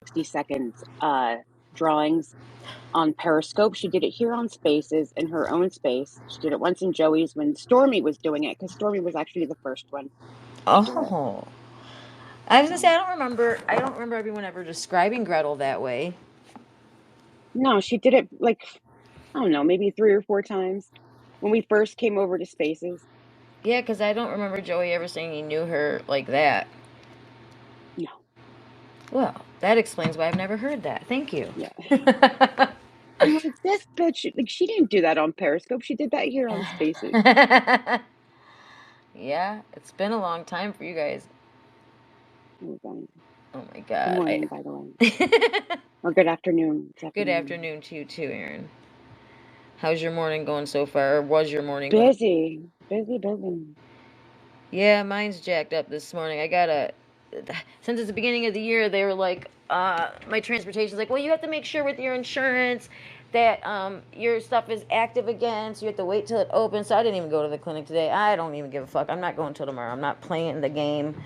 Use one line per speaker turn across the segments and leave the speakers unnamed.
60 seconds drawings on Periscope. She did it here on Spaces in her own space. She did it once in Joey's when Stormy was doing it, because Stormy was actually the first one to do it.
Oh. I was gonna say
So,
I don't remember everyone ever describing Gretel that way.
no, she did it like, I don't know, maybe 3 or 4 times when we first came over to Spaces.
Yeah, because I don't remember Joey ever saying he knew her like that.
No,
Well, that explains why I've never heard that. Thank you.
yeah. I'm like, this bitch, like, she didn't do that on Periscope. She did that here on Spaces.
Yeah, it's been a long time for you guys.
Okay.
Oh my
Good
god.
morning, by the way. Or good afternoon. It's
Good
afternoon.
afternoon to you too, Aaron. How's your morning going so far? Or was your morning going?
Busy, busy, busy.
Yeah, mine's jacked up this morning. I got a since it's the beginning of the year, they were like, my transportation's like, well, you have to make sure with your insurance that your stuff is active again, so you have to wait till it opens. So I didn't even go to the clinic today. I don't even give a fuck. I'm not going till tomorrow. I'm not playing the game,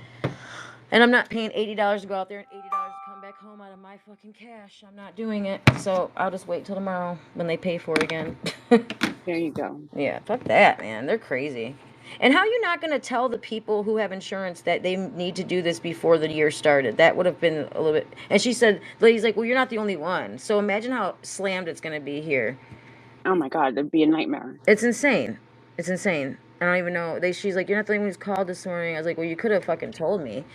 and I'm not paying $80 to go out there and $80 to come back home out of my fucking cash. I'm not doing it. So I'll just wait till tomorrow when they pay for it again.
There you go.
Yeah, fuck that, man. They're crazy. And how are you not going to tell the people who have insurance that they need to do this before the year started? That would have been a little bit. And she said, the lady's like, well, you're not the only one. So imagine how slammed it's going to be here.
Oh my God, that'd be a nightmare.
It's insane. It's insane. I don't even know. She's like, you're not the only one who's called this morning. I was like, well, you could have fucking told me.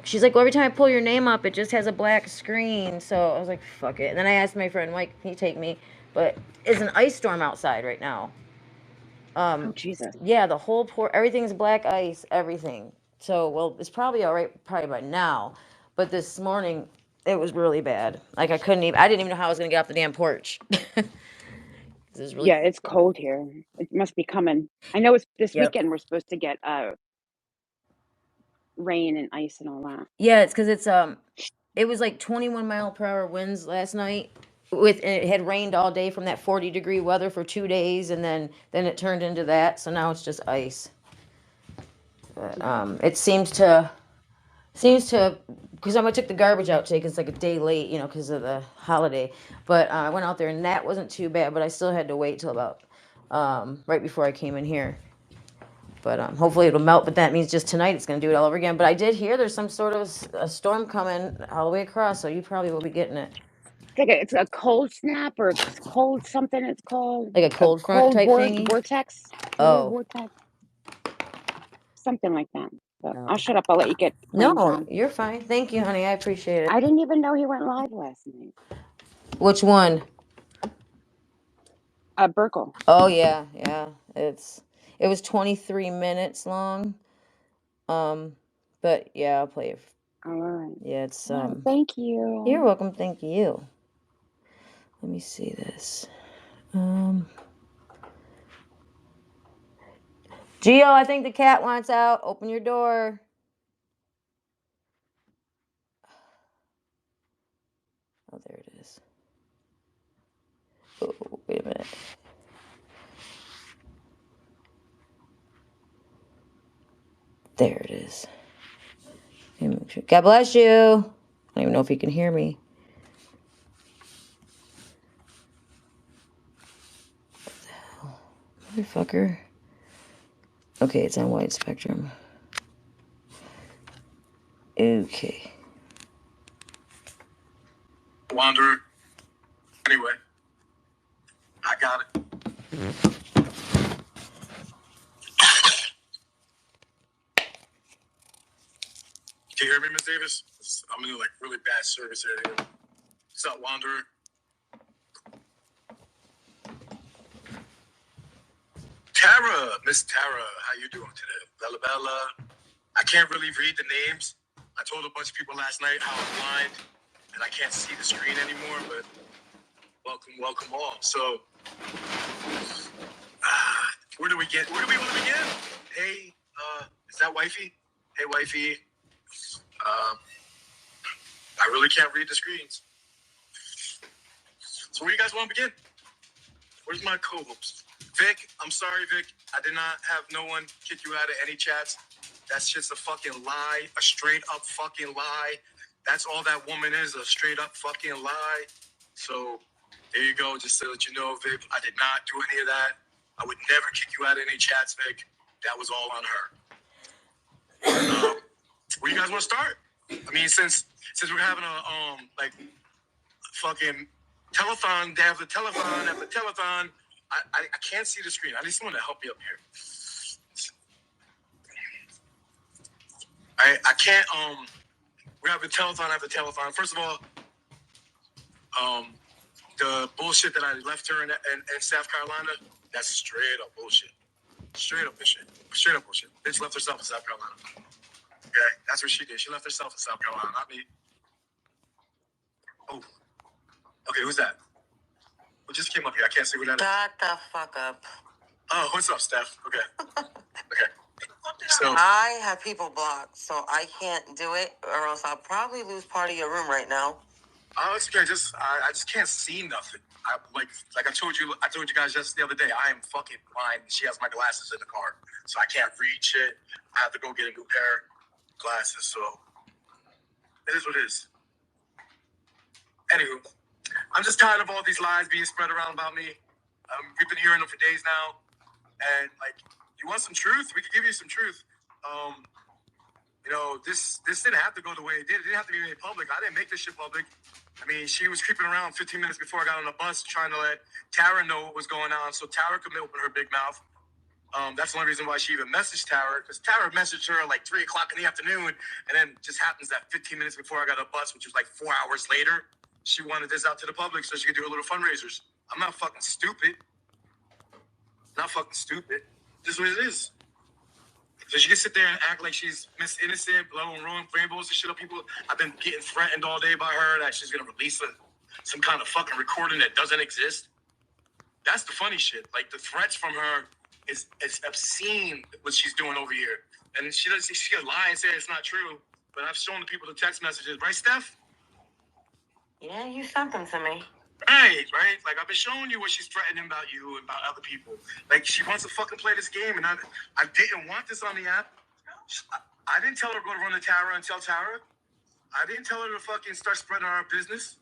She's like, well, every time I pull your name up, it just has a black screen. So I was like, fuck it. And then I asked my friend Mike, can you take me? But it's an ice storm outside right now.
Oh Jesus.
Yeah, the whole port, everything's black ice, everything. So, well, it's probably all right, probably by now. But this morning, it was really bad. Like I didn't even know how I was gonna get off the damn porch. It was really.
Yeah, it's cold here. It must be coming. I know it's this
Yep.
weekend we're supposed to get rain and ice and all that.
Yeah, it's because it was like 21-mile-per-hour winds last night. And it had rained all day from that 40-degree weather for 2 days, and then it turned into that. So now it's just ice. But it seems to because I took the garbage out today because it's like a day late, because of the holiday. But I went out there and that wasn't too bad, but I still had to wait till about right before I came in here. But hopefully it'll melt. But that means just tonight it's going to do it all over again. But I did hear there's some sort of a storm coming all the way across, so you probably will be getting it.
It's a cold snap or cold something. It's called
Like a
a
cold front
cold
type thingy.
vortex, polar
Oh.
vortex, something like that. But
No.
I'll shut up. I'll let you get playing,
No,
John.
you're fine. Thank you, honey. I appreciate it.
I didn't even know he went live last night.
Which one?
Burkel.
Oh yeah, yeah. It was 23 minutes long. Um, but yeah, I'll play it.
All right.
Yeah, it's
All right. Thank
You're
you.
welcome. Thank you. Let me see this. Gio, I think the cat wants out. Open your door. Oh, there it is. Oh, wait a minute. There it is. God bless you. I don't even know if he can hear me. What the hell? Motherfucker. Okay, it's on wide spectrum. Okay.
Wanderer. Anyway, I got it. Can you hear me, Miss Davis? I'm in like really bad service area. What's up, Wanderer? Tara, Miss Tara, how you doing today? Bella Bella. I can't really read the names. I told a bunch of people last night how I'm blind and I can't see the screen anymore, but welcome all. So, where do we want to begin? Hey, is that wifey? Hey, wifey. I really can't read the screens. So where you guys want to begin? Where's my co-host? Vic, I'm sorry, Vic. I did not have no one kick you out of any chats. That's just a fucking lie, a straight up fucking lie. That's all that woman is, a straight up fucking lie. So there you go, just to let you know, Vic, I did not do any of that. I would never kick you out of any chats, Vic. That was all on her. Where you guys want to start? I mean, since we're having a like fucking telethon, they have the telethon. I can't see the screen. I need someone to help me up here. I can't we have the telethon. First of all, the bullshit that I left her in South Carolina, that's straight up bullshit. Straight up bullshit. Bitch left herself in South Carolina. Okay, that's what she did. She left herself in South Carolina, not me. Oh, okay, who's that? Who just came up here? I can't see who that is.
Shut the fuck up.
Oh, what's up, Steph? Okay. Okay. So
I have people blocked, so I can't do it, or else I'll probably lose part of your room right now.
Oh, it's okay. I just can't see nothing. Like I told you guys just the other day, I am fucking blind. She has my glasses in the car, so I can't read shit. I have to go get a new pair of glasses. So it is what it is. Anywho, I'm just tired of all these lies being spread around about me. We've been hearing them for days now, and like, you want some truth? We can give you some truth. You know, this didn't have to go the way it did. It didn't have to be made public. I didn't make this shit public. I mean, she was creeping around 15 minutes before I got on the bus trying to let Tara know what was going on so Tara could open her big mouth. That's the only reason why she even messaged Tara, because Tara messaged her at like 3 o'clock in the afternoon, and then just happens that 15 minutes before I got on the bus, which was like 4 hours later, she wanted this out to the public so she could do her little fundraisers. I'm not fucking stupid. Not fucking stupid. This is what it is. So she can sit there and act like she's Miss Innocent, blowing rainbows and shit up people. I've been getting threatened all day by her that she's gonna release some kind of fucking recording that doesn't exist. That's the funny shit. Like, the threats from her is obscene what she's doing over here. And she can lie and say it's not true. But I've shown the people the text messages, right, Steph?
Yeah, you sent them to me.
Right. Like, I've been showing you what she's threatening about you and about other people. Like, she wants to fucking play this game, and I didn't want this on the app. I didn't tell her to go to run to Tara and tell Tara. I didn't tell her to fucking start spreading our business.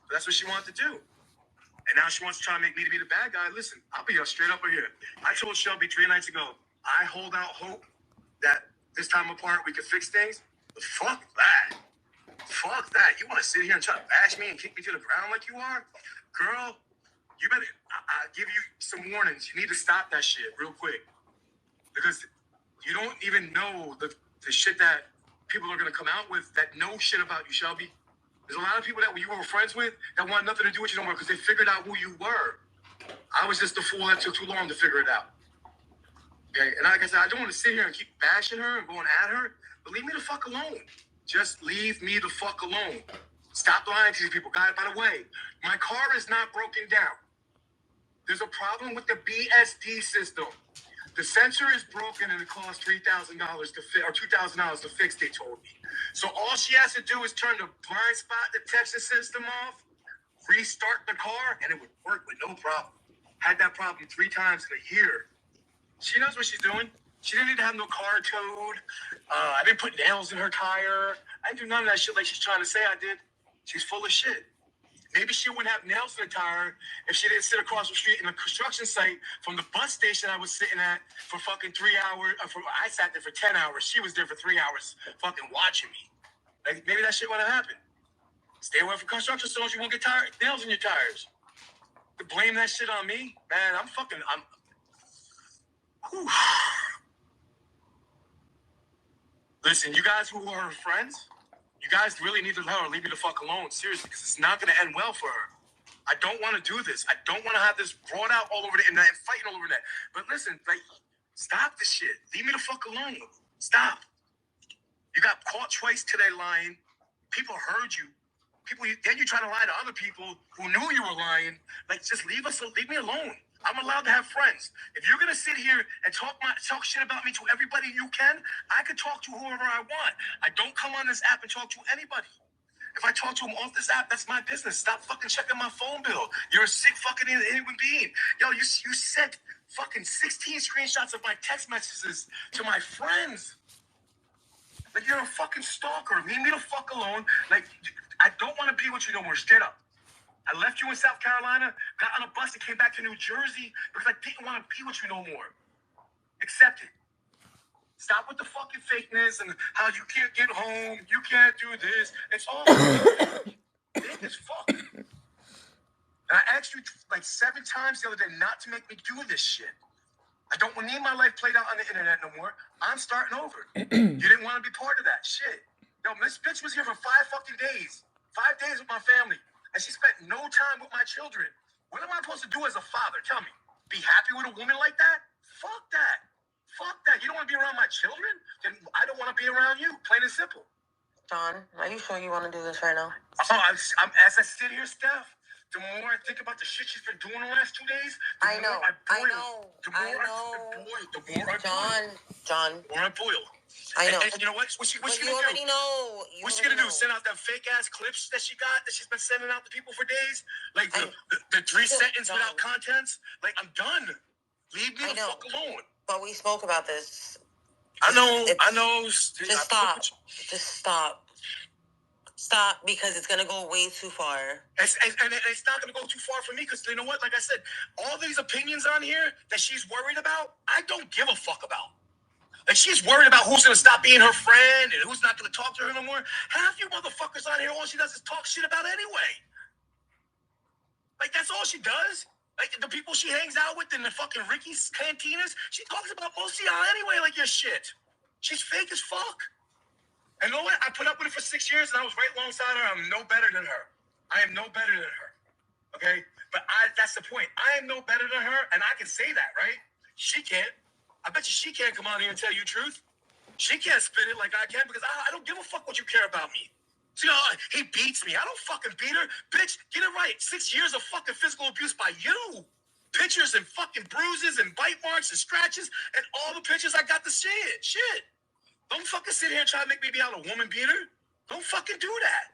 But that's what she wanted to do. And now she wants to try to make me to be the bad guy. Listen, I'll be straight up here. I told Shelby 3 nights ago, I hold out hope that this time apart we can fix things. But fuck that. Fuck that. You want to sit here and try to bash me and kick me to the ground like you are? Girl, you better, I give you some warnings. You need to stop that shit real quick. Because you don't even know the shit that people are going to come out with that know shit about you, Shelby. There's a lot of people that you were friends with that want nothing to do with you no more because they figured out who you were. I was just the fool that took too long to figure it out. Okay, and like I said, I don't want to sit here and keep bashing her and going at her, but leave me the fuck alone. Just leave me the fuck alone. Stop lying to these people. Guys, by the way, my car is not broken down. There's a problem with the BSD system. The sensor is broken and it costs $3,000 to fix, or $2,000 to fix, they told me. So all she has to do is turn the blind spot detection system off, restart the car, and it would work with no problem. Had that problem 3 times in a year. She knows what she's doing. She didn't need to have no car towed. I didn't put nails in her tire. I didn't do none of that shit like she's trying to say I did. She's full of shit. Maybe she wouldn't have nails in her tire if she didn't sit across the street in a construction site from the bus station I was sitting at for fucking 3 hours. I sat there for 10 hours. She was there for 3 hours fucking watching me. Like, maybe that shit would have happened. Stay away from construction zones. You won't get nails in your tires. To blame that shit on me? Man, whew. Listen, you guys who are her friends, you guys really need to let her leave me the fuck alone, seriously, because it's not going to end well for her. I don't want to do this. I don't want to have this brought out all over the internet and fighting all over the internet. But listen, like, stop this shit. Leave me the fuck alone. Stop. You got caught twice today lying. People heard you. Then you try to lie to other people who knew you were lying. Like, just leave me alone. I'm allowed to have friends. If you're gonna sit here and talk shit about me to everybody you can, I can talk to whoever I want. I don't come on this app and talk to anybody. If I talk to them off this app, that's my business. Stop fucking checking my phone bill. You're a sick fucking human being. Yo, you sent fucking 16 screenshots of my text messages to my friends. Like, you're a fucking stalker. Leave me the fuck alone. Like, I don't want to be with you no more. Straight up. I left you in South Carolina, got on a bus and came back to New Jersey because I didn't want to be with you no more. Accept it. Stop with the fucking fakeness and how you can't get home, you can't do this. It's all big as fuck. And I asked you like 7 times the other day not to make me do this shit. I don't need my life played out on the internet no more. I'm starting over. You didn't want to be part of that shit. Yo, this bitch was here for 5 fucking days. 5 days with my family. And she spent no time with my children. What am I supposed to do as a father? Tell me. Be happy with a woman like that? Fuck that. Fuck that. You don't want to be around my children? Then I don't want to be around you. Plain and simple.
John, are you sure you want to do this right now?
I'm as I sit here, Steph, the more I think about the shit she's been doing the last 2 days, the more I boil.
John.
The more I boil.
I know.
And you know what? What's she gonna do?
You already know.
What's she gonna do? Send out that fake ass clips that she's been sending out to people for days? Like the 3 sentence without contents? Like, I'm done. Leave me the fuck alone.
But we spoke about this.
I know.
Just stop. Just stop. Stop, because it's gonna go way too far.
And it's not gonna go too far for me, because you know what? Like I said, all these opinions on here that she's worried about, I don't give a fuck about. Like, she's worried about who's gonna stop being her friend and who's not gonna talk to her no more. Half you motherfuckers on here, all she does is talk shit about anyway. Like, that's all she does. Like, the people she hangs out with in the fucking Ricky's cantinas, she talks about most of y'all anyway, like your shit. She's fake as fuck. And you know what? I put up with it for 6 years, and I was right alongside her. I'm no better than her. I am no better than her. Okay? But that's the point. I am no better than her, and I can say that, right? She can't. I bet you she can't come out here and tell you the truth. She can't spit it like I can, because I don't give a fuck what you care about me. See, he beats me. I don't fucking beat her. Bitch, get it right. 6 years of fucking physical abuse by you. Pictures and fucking bruises and bite marks and scratches, and all the pictures I got to see it. Shit. Don't fucking sit here and try to make me be out a woman beater. Don't fucking do that.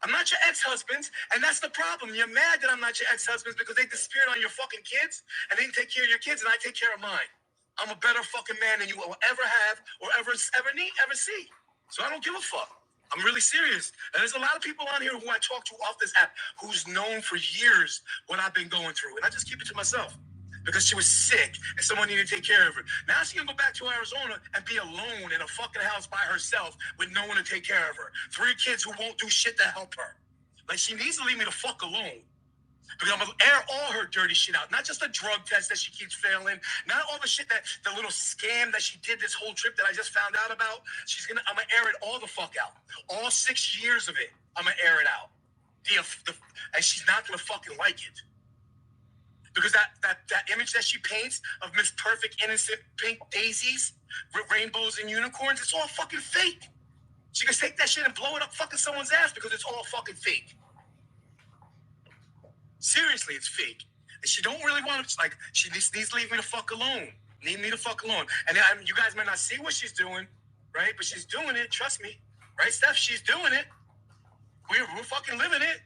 I'm not your ex-husbands, and that's the problem. You're mad that I'm not your ex-husbands because they disappeared on your fucking kids, and they didn't take care of your kids, and I take care of mine. I'm a better fucking man than you will ever have or ever see. So I don't give a fuck. I'm really serious. And there's a lot of people on here who I talk to off this app who's known for years what I've been going through, and I just keep it to myself. Because she was sick and someone needed to take care of her. Now she's gonna go back to Arizona and be alone in a fucking house by herself with no one to take care of her. 3 kids who won't do shit to help her. Like, she needs to leave me the fuck alone. Because I'm gonna air all her dirty shit out. Not just the drug test that she keeps failing. Not all the shit the little scam that she did this whole trip that I just found out about. I'm gonna air it all the fuck out. All 6 years of it, I'm gonna air it out. And she's not gonna fucking like it. Because that image that she paints of Miss Perfect Innocent Pink Daisies with rainbows and unicorns, it's all fucking fake. She can take that shit and blow it up fucking someone's ass because it's all fucking fake. Seriously, it's fake. And she don't really want to, like, she needs to leave me the fuck alone. Leave me the fuck alone. And you guys might not see what she's doing, right? But she's doing it, trust me. Right, Steph? She's doing it. We're fucking living it.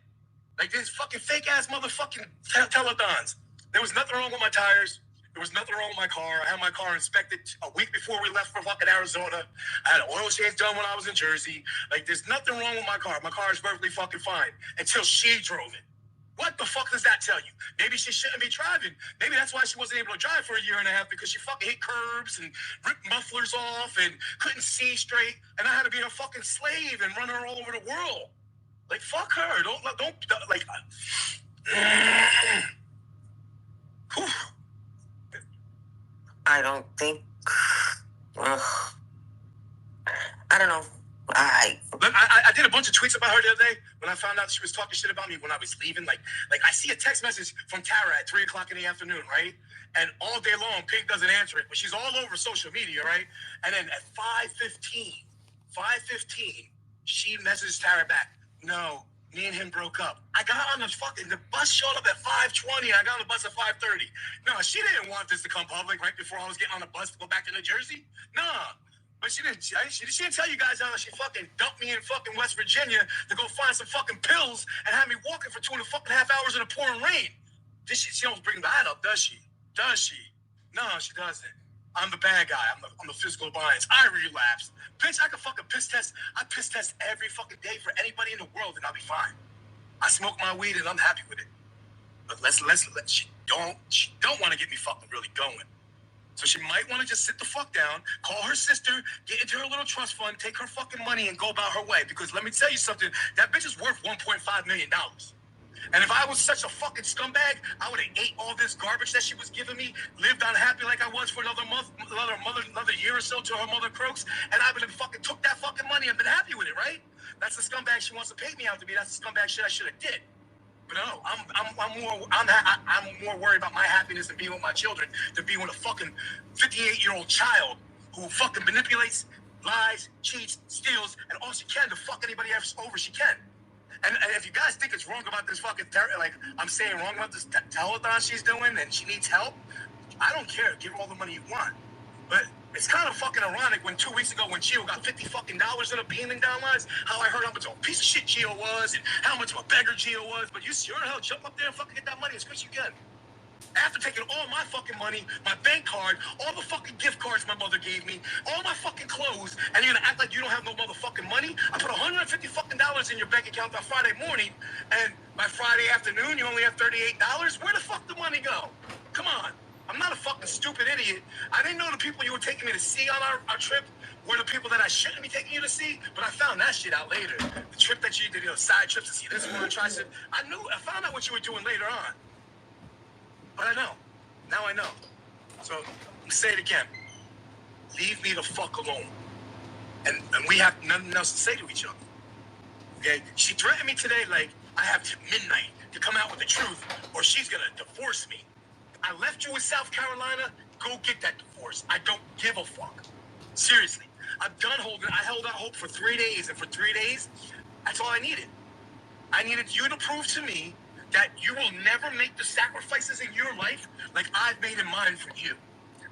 Like, this fucking fake-ass motherfucking telethons. There was nothing wrong with my tires. There was nothing wrong with my car. I had my car inspected a week before we left for fucking Arizona. I had an oil change done when I was in Jersey. Like, there's nothing wrong with my car. My car is perfectly fucking fine until she drove it. What the fuck does that tell you? Maybe she shouldn't be driving. Maybe that's why she wasn't able to drive for a year and a half, because she fucking hit curbs and ripped mufflers off and couldn't see straight. And I had to be her fucking slave and run her all over the world. Like, fuck her. Don't like.
I don't think. I don't know. I
did a bunch of tweets about her the other day when I found out she was talking shit about me when I was leaving. Like I see a text message from Tara at 3:00 in the afternoon, right? And all day long, Pink doesn't answer it, but she's all over social media, right? And then at 5:15, she messages Tara back. No, me and him broke up. I got on the bus showed up at 5:20. I got on the bus at 5:30. No, she didn't want this to come public right before I was getting on the bus to go back to New Jersey. Nah. But she didn't tell you guys how she fucking dumped me in fucking West Virginia to go find some fucking pills and have me walking for 2.5 hours in the pouring rain. She don't bring that up, does she? Does she? No, she doesn't. I'm the bad guy. I'm the physical appliance. I relapsed. Bitch, I can fucking piss test. I piss test every fucking day for anybody in the world and I'll be fine. I smoke my weed and I'm happy with it. But she don't want to get me fucking really going. So she might want to just sit the fuck down, call her sister, get into her little trust fund, take her fucking money and go about her way. Because let me tell you something, that bitch is worth $1.5 million. And if I was such a fucking scumbag, I would have ate all this garbage that she was giving me, lived unhappy like I was for another year or so till her mother croaks, and I would have fucking took that fucking money and been happy with it, right? That's the scumbag she wants to pay me out to be. That's the scumbag shit I should have did. But no, I'm more worried about my happiness and being with my children than being with a fucking 58-year-old child who fucking manipulates, lies, cheats, steals, and all she can to fuck anybody else over she can. And if you guys think it's wrong about this fucking, like I'm saying wrong about this telethon she's doing and she needs help, I don't care. Give her all the money you want. But it's kind of fucking ironic when 2 weeks ago when Gio got $50 fucking in a beaming down lines, how I heard how much of a piece of shit Gio was and how much of a beggar Gio was. But you sure hell jump up there and fucking get that money as quick as you can. After taking all my fucking money, my bank card, all the fucking gift cards my mother gave me, all my fucking clothes, and you're gonna act like you don't have no motherfucking money? I put $150 fucking in your bank account on Friday morning, and by Friday afternoon you only have $38? Where the fuck the money go? Come on. I'm not a fucking stupid idiot. I didn't know the people you were taking me to see on our trip were the people that I shouldn't be taking you to see, but I found that shit out later. The trip that you did, side trips to see this one, I found out what you were doing later on. But I know. Now I know. So, let me say it again. Leave me the fuck alone. And we have nothing else to say to each other. Okay? She threatened me today like I have to midnight to come out with the truth or she's gonna divorce me. I left you in South Carolina. Go get that divorce. I don't give a fuck. Seriously. I'm done holding. I held out hope for 3 days, and for 3 days, that's all I needed. I needed you to prove to me that you will never make the sacrifices in your life like I've made in mine for you.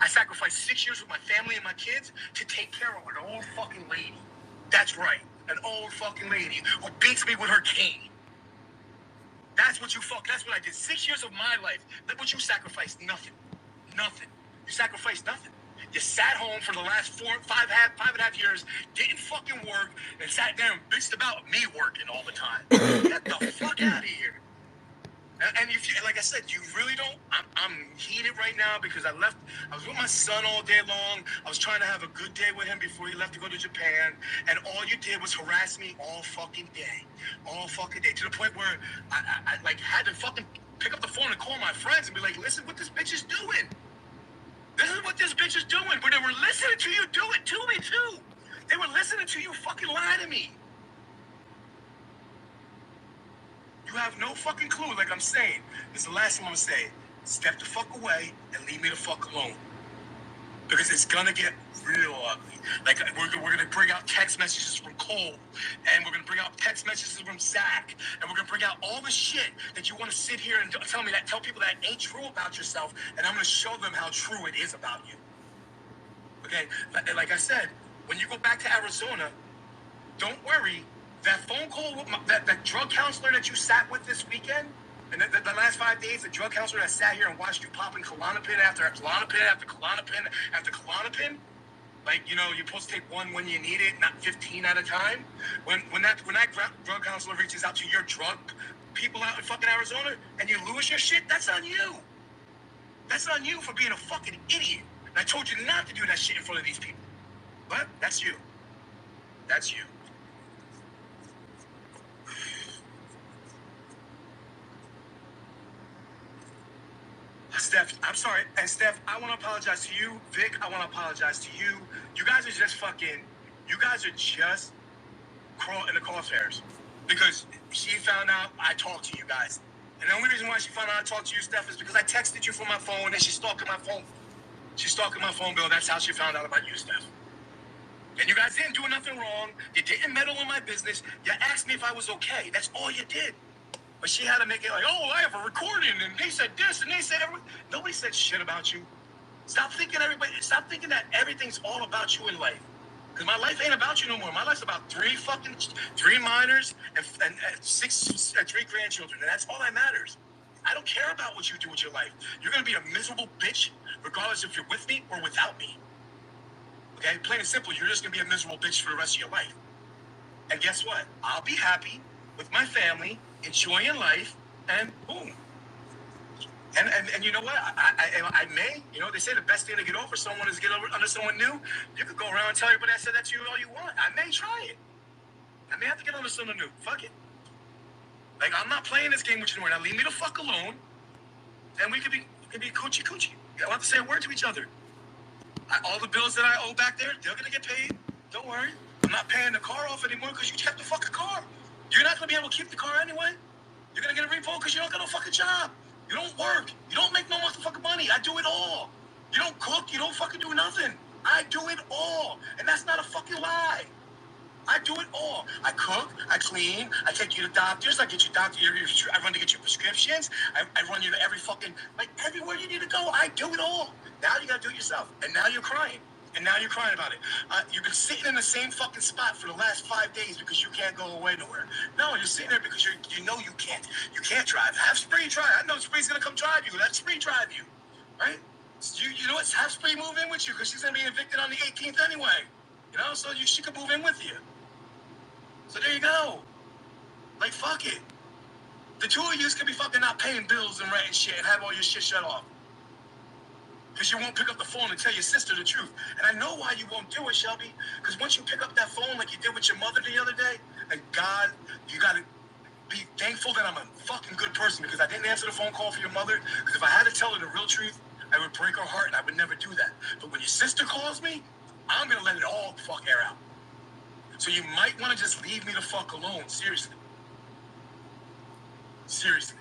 I sacrificed 6 years with my family and my kids to take care of an old fucking lady. That's right, an old fucking lady who beats me with her cane. That's what I did. 6 years of my life. Look what you sacrificed. Nothing. Nothing. You sacrificed nothing. You sat home for the last 5.5 years, didn't fucking work, and sat there and bitched about me working all the time. Get the fuck out of here. And if you, like I said, you really don't. I'm heated right now because I was with my son all day long. I was trying to have a good day with him before he left to go to Japan. And all you did was harass me all fucking day. All fucking day. To the point where I like had to fucking pick up the phone and call my friends and be like, listen what this bitch is doing. This is what this bitch is doing. But they were listening to you do it to me too. They were listening to you fucking lie to me. You have no fucking clue, like I'm saying. This is the last thing I'm gonna say. Step the fuck away and leave me the fuck alone. Because it's gonna get real ugly. Like, we're gonna bring out text messages from Cole, and we're gonna bring out text messages from Zach, and we're gonna bring out all the shit that you wanna sit here and tell people that ain't true about yourself, and I'm gonna show them how true it is about you. Okay? Like I said, when you go back to Arizona, don't worry. That phone call with that drug counselor that you sat with this weekend, and the last 5 days, the drug counselor that sat here and watched you popping Klonopin after Klonopin after Klonopin after Klonopin, like, you're supposed to take one when you need it, not 15 at a time. When that drug counselor reaches out to your drug people out in fucking Arizona and you lose your shit, that's on you. That's on you for being a fucking idiot. And I told you not to do that shit in front of these people. But that's you. That's you. Steph, I'm sorry. And Steph, I want to apologize to you. Vic, I want to apologize to you. You guys are just crawl in the crosshairs. Because she found out I talked to you guys. And the only reason why she found out I talked to you, Steph, is because I texted you from my phone and she's stalking my phone. She's stalking my phone bill. That's how she found out about you, Steph. And you guys didn't do nothing wrong. You didn't meddle in my business. You asked me if I was okay. That's all you did. But she had to make it like, oh, I have a recording, and they said this, and they said everything. Nobody said shit about you. Stop thinking that everything's all about you in life. Because my life ain't about you no more. My life's about 3 minors and 3 grandchildren, and that's all that matters. I don't care about what you do with your life. You're gonna be a miserable bitch, regardless if you're with me or without me. Okay, plain and simple. You're just gonna be a miserable bitch for the rest of your life. And guess what? I'll be happy with my family, enjoying life, and boom. And you know what? I may, they say the best thing to get over someone is get over under someone new. You could go around and tell everybody I said that to you all you want. I may try it. I may have to get under someone new. Fuck it. Like, I'm not playing this game with you anymore. Now leave me the fuck alone, and we could be coochie coochie. I don't have to say a word to each other. All the bills that I owe back there, they're gonna get paid. Don't worry. I'm not paying the car off anymore because you kept the fucking car. You're not gonna be able to keep the car anyway. You're gonna get a repo because you don't got no fucking job. You don't work. You don't make no motherfucking money. I do it all. You don't cook. You don't fucking do nothing. I do it all. And that's not a fucking lie. I do it all. I cook, I clean, I take you to doctors, I get you doctor, I run to get you prescriptions, I run you to every fucking, like, everywhere you need to go. I do it all. Now you gotta do it yourself. And now you're crying. And now you're crying about it. You've been sitting in the same fucking spot for the last 5 days because you can't go away nowhere. No, you're sitting there because you know you can't. You can't drive. Have Spree drive. I know Spree's gonna come drive you. Let Spree drive you, right? You know what? Have Spree move in with you because she's gonna be evicted on the 18th anyway. So she could move in with you. So there you go. Like, fuck it. The two of you could be fucking not paying bills and rent and shit and have all your shit shut off. Because you won't pick up the phone and tell your sister the truth. And I know why you won't do it, Shelby. Because once you pick up that phone like you did with your mother the other day, and God, you gotta be thankful that I'm a fucking good person because I didn't answer the phone call for your mother. Because if I had to tell her the real truth, I would break her heart and I would never do that. But when your sister calls me, I'm gonna let it all fuck air out. So you might want to just leave me the fuck alone. Seriously. Seriously.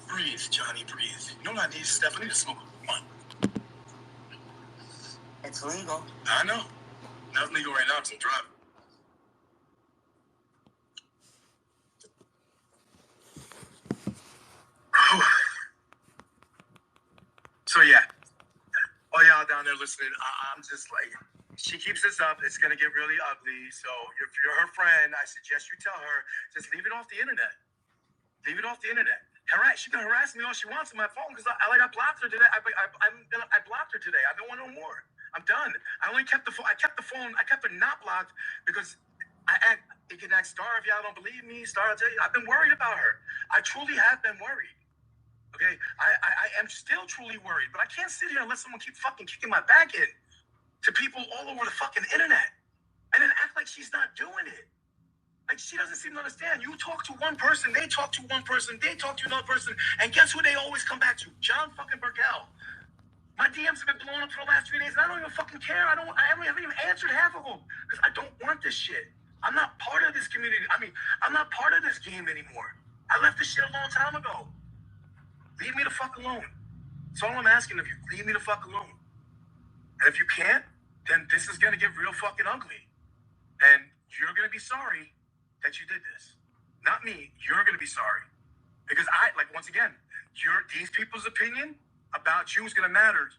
Breathe, Johnny, breathe. You know what I need, Steph? I need to smoke a blunt.
It's legal.
I know. Not legal right now because I'm driving. So yeah, all y'all down there listening, I'm just like, she keeps this up. It's gonna get really ugly. So if you're her friend, I suggest you tell her just leave it off the internet. Leave it off the internet. She can harass me all she wants on my phone because I blocked her today. I blocked her today. I don't want no more. I'm done. I only kept the phone. I kept her not blocked because it can ask Star if y'all don't believe me. Star, I'll tell you, I've been worried about her. I truly have been worried. Okay, I am still truly worried, but I can't sit here and let someone keep fucking kicking my back in to people all over the fucking internet and then act like she's not doing it. Like, she doesn't seem to understand. You talk to one person, they talk to one person, they talk to another person, and guess who they always come back to? John fucking Burkel. My DMs have been blowing up for the last 3 days, and I don't even fucking care. I haven't even answered half of them because I don't want this shit. I'm not part of this community. I'm not part of this game anymore. I left this shit a long time ago. Leave me the fuck alone. That's all I'm asking of you. Leave me the fuck alone. And if you can't, then this is gonna get real fucking ugly. And you're gonna be sorry that you did this. Not me. You're gonna be sorry. Because once again, these people's opinion about you is gonna matter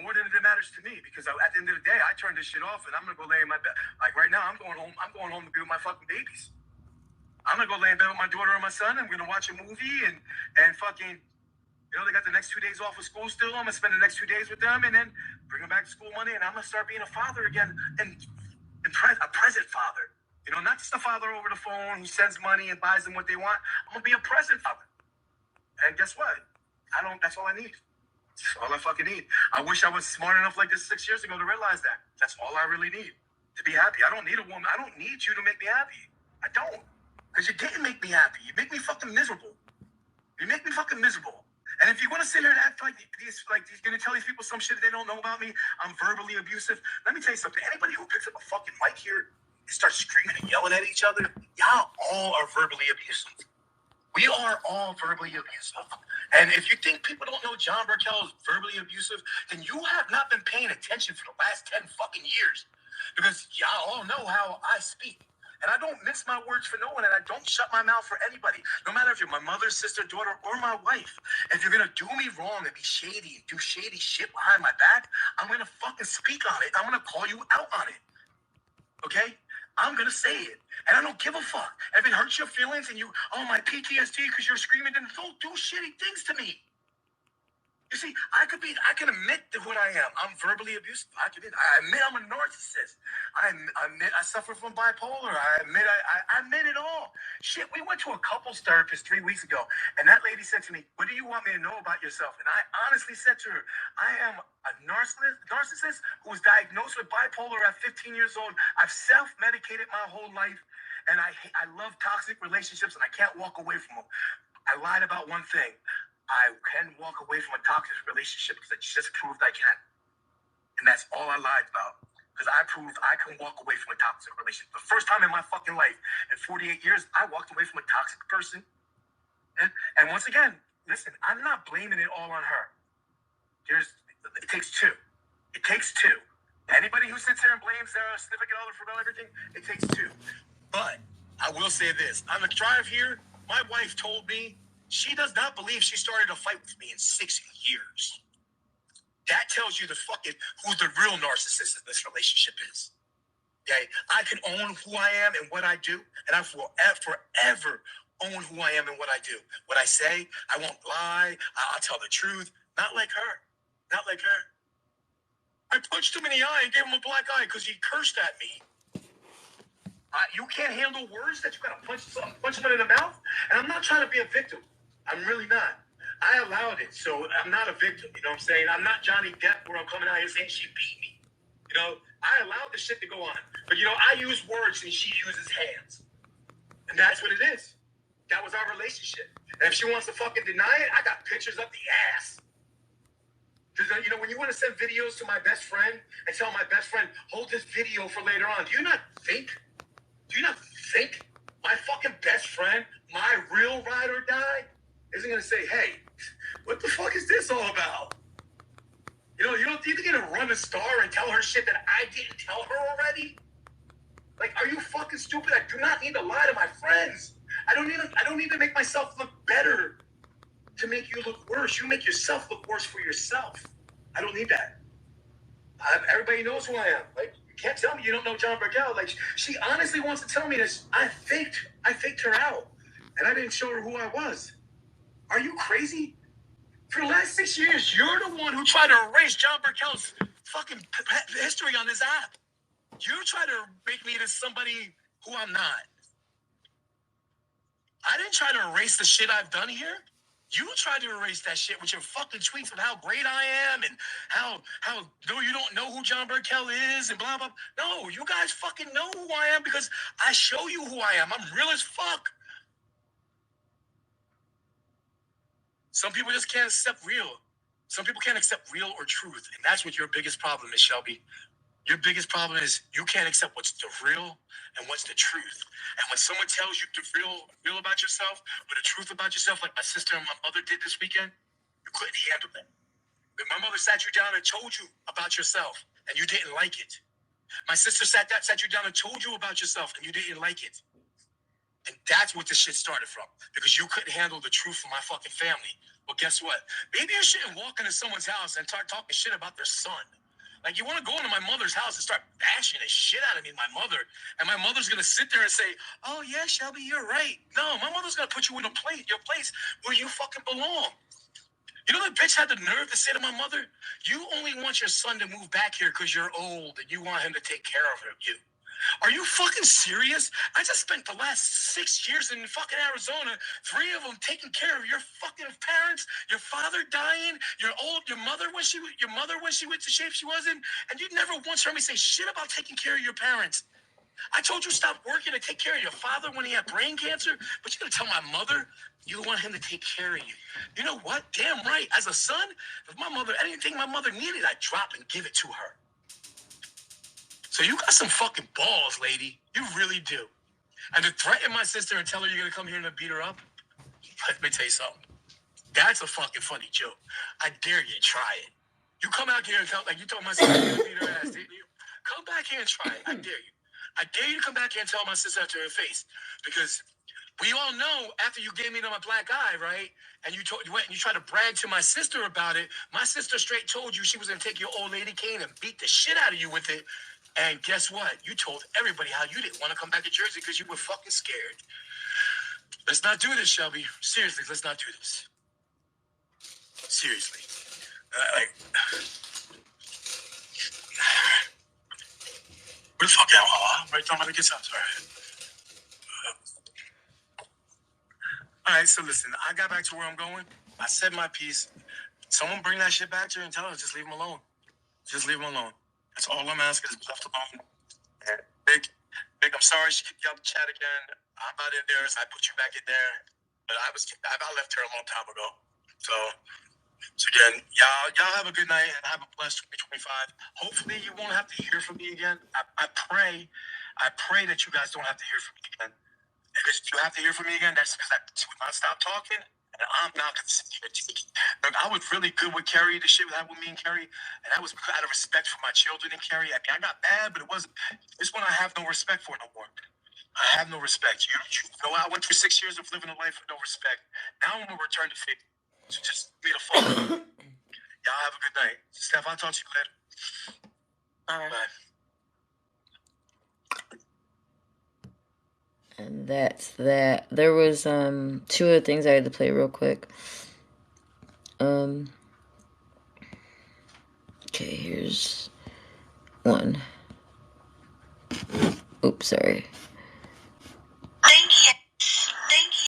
more than it matters to me. Because at the end of the day, I turned this shit off and I'm gonna go lay in my bed. Like right now, I'm going home to be with my fucking babies. I'm gonna go lay in bed with my daughter and my son, and we're gonna watch a movie and fucking, they got the next 2 days off of school still. I'm gonna spend the next 2 days with them and then bring them back to school Monday, and I'm gonna start being a father again and a present father. Not just a father over the phone who sends money and buys them what they want. I'm gonna be a present father. And guess what? That's all I need. That's all I fucking need. I wish I was smart enough like this 6 years ago to realize that. That's all I really need to be happy. I don't need a woman. I don't need you to make me happy. I don't. Because you didn't make me happy. You make me fucking miserable. You make me fucking miserable. And if you want to sit here and act like he's going to tell these people some shit that they don't know about me, I'm verbally abusive. Let me tell you something. Anybody who picks up a fucking mic here and starts screaming and yelling at each other, y'all all are verbally abusive. We are all verbally abusive. And if you think people don't know John Burkel is verbally abusive, then you have not been paying attention for the last 10 fucking years. Because y'all all know how I speak. And I don't mince my words for no one, and I don't shut my mouth for anybody. No matter if you're my mother, sister, daughter, or my wife. If you're gonna do me wrong and be shady and do shady shit behind my back, I'm gonna fucking speak on it. I'm gonna call you out on it. Okay? I'm gonna say it. And I don't give a fuck. If it hurts your feelings and you, oh, my PTSD because you're screaming, then don't do shitty things to me. You see, I can admit to what I am. I'm verbally abusive. I admit I'm a narcissist. I admit I suffer from bipolar. I admit it all. Shit, we went to a couples therapist 3 weeks ago, and that lady said to me, "What do you want me to know about yourself?" And I honestly said to her, "I am a narcissist who was diagnosed with bipolar at 15 years old. I've self-medicated my whole life, and I love toxic relationships, and I can't walk away from them. I lied about one thing. I can walk away from a toxic relationship because I just proved I can. And that's all I lied about. Because I proved I can walk away from a toxic relationship. The first time in my fucking life, in 48 years, I walked away from a toxic person. And once again, listen, I'm not blaming it all on her. It takes two. It takes two. Anybody who sits here and blames their significant other for everything, it takes two. But I will say this. On the drive here, my wife told me she does not believe she started a fight with me in 6 years. That tells you who the real narcissist in this relationship is. Okay? I can own who I am and what I do, and I will forever own who I am and what I do. What I say, I won't lie. I'll tell the truth. Not like her. Not like her. I punched him in the eye and gave him a black eye because he cursed at me. You can't handle words that you gotta punch someone in the mouth? And I'm not trying to be a victim. I'm really not. I allowed it, so I'm not a victim. You know what I'm saying? I'm not Johnny Depp where I'm coming out here saying she beat me. You know, I allowed this shit to go on. But, I use words and she uses hands. And that's what it is. That was our relationship. And if she wants to fucking deny it, I got pictures up the ass. Because, when you want to send videos to my best friend and tell my best friend, hold this video for later on, do you not think my fucking best friend, my real ride or die, isn't going to say, hey, what the fuck is this all about? You don't think you're going to run a star and tell her shit that I didn't tell her already? Like, are you fucking stupid? I do not need to lie to my friends. I don't need to make myself look better to make you look worse. You make yourself look worse for yourself. I don't need that. Everybody knows who I am. Like, you can't tell me you don't know John Burkel. Like, she honestly wants to tell me that I faked her out, and I didn't show her who I was. Are you crazy? For the last 6 years, you're the one who tried to erase John Burkel's fucking history on this app. You try to make me to somebody who I'm not. I didn't try to erase the shit I've done here. You tried to erase that shit with your fucking tweets of how great I am and how no, you don't know who John Burkel is and blah, blah. No, you guys fucking know who I am because I show you who I am. I'm real as fuck. Some people just can't accept real. Some people can't accept real or truth. And that's what your biggest problem is, Shelby. Your biggest problem is you can't accept what's the real and what's the truth. And when someone tells you the real about yourself or the truth about yourself, like my sister and my mother did this weekend, you couldn't handle it. But my mother sat you down and told you about yourself and you didn't like it. My sister sat you down and told you about yourself and you didn't like it. And that's what this shit started from. Because you couldn't handle the truth from my fucking family. Well, guess what? Maybe you shouldn't walk into someone's house and start talking shit about their son. Like, you want to go into my mother's house and start bashing the shit out of me, my mother. And my mother's going to sit there and say, oh, yeah, Shelby, you're right. No, my mother's going to put you in your place where you fucking belong. You know that bitch had the nerve to say to my mother, you only want your son to move back here because you're old and you want him to take care of you. Are you fucking serious? I just spent the last 6 years in fucking Arizona, 3 of them taking care of your fucking parents, your father dying, your mother when she went to shape she was in, and you never once heard me say shit about taking care of your parents. I told you stop working to take care of your father when he had brain cancer, but you're gonna tell my mother you want him to take care of you. You know what? Damn right. As a son, if anything my mother needed, I'd drop and give it to her. So you got some fucking balls, lady. You really do. And to threaten my sister and tell her you're going to come here and beat her up, let me tell you something. That's a fucking funny joke. I dare you to try it. You come out here and you told my sister you're going to beat her ass, didn't you? Come back here and try it. I dare you. I dare you to come back here and tell my sister to her face. Because we all know after you gave me my black eye, right? And you went and you tried to brag to my sister about it. My sister straight told you she was going to take your old lady cane and beat the shit out of you with it. And guess what? You told everybody how you didn't want to come back to Jersey because you were fucking scared. Let's not do this, Shelby. Seriously, let's not do this. Seriously. Where the fuck am I? I'm right down by the guitar. All right, so listen, I got back to where I'm going. I said my piece. Someone bring that shit back to her and tell her, just leave him alone. Just leave him alone. That's all I'm asking is be left alone. And Big, I'm sorry she kicked you out the chat again. I'm not in there, so I put you back in there. But I left her a long time ago. So again, y'all have a good night and have a blessed 2025. Hopefully you won't have to hear from me again. I pray that you guys don't have to hear from me again. Because if you have to hear from me again, that's because I would not stop talking, and I'm not going to sit here take it. Look, I was really good with Carrie, the shit that with me and Carrie, and that was out of respect for my children and Carrie. I mean, I got mad, but it wasn't. This one I have no respect for no more. I have no respect. You know, I went through 6 years of living a life with no respect. Now I'm going to return to faith. So just be the phone. Y'all have a good night. Steph, I'll talk to you later. All right. Bye.
And that's that. There was two other things I had to play real quick. Okay, here's one. Oops, sorry.